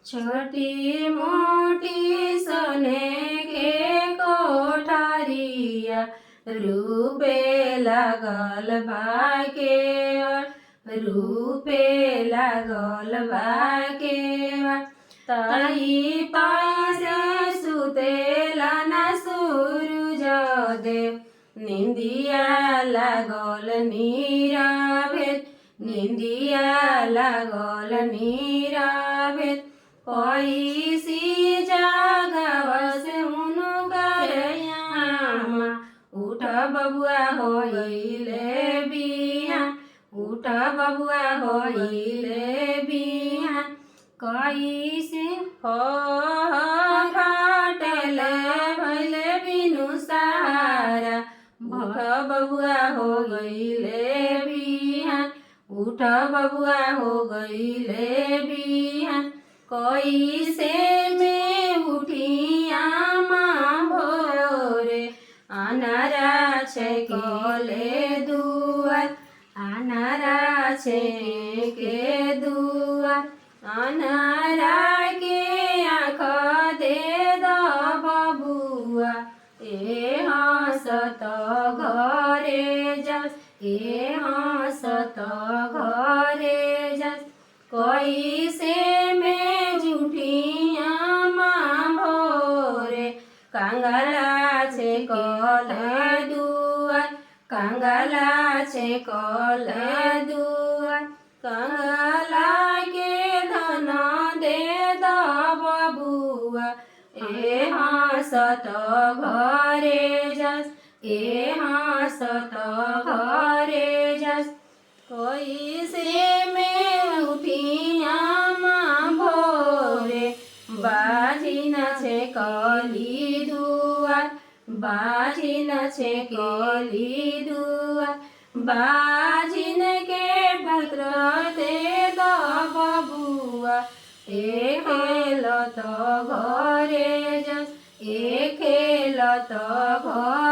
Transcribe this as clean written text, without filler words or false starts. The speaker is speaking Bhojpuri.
छोटी मोटी सोने के कोठारिया रूपे लागल बाके रूपे लागल बाके ताई पासे सुतेला ना सूरज देव निंदिया लागल नीरावेत निंदिया लागल नीरावेत कैसी जागवस उनुगरयामा उठ बबुआ होइले बिहान उठ बबुआ होइले बिहान कैसे हो घाटल भैले बिनु सहारा उठ बबुआ हो गईले बिहान उठ बबुआ हो गईले बिहान कैसे में उठी आमा भोरे अनारा छे कले दुआर अनारा छे के दुआर अनारा के आँख दे द बबुआ ए हंसत घरे जस ए हंसत घरे जस कैसे में जुठिया माँ भोरे कांगला छे कल दुआर कांगला छे कल दुआर कांगला के धन दे द बबुआ ए हंसत घरे जस ए हंसत घरे जस कैसे में उठिया माँ भोरे बाजिन छे कली दुआर बाजिन छे कली दुआर बाजिन के पत्र दे द बबुआ ए खेलत घरे जस ए खेलत घर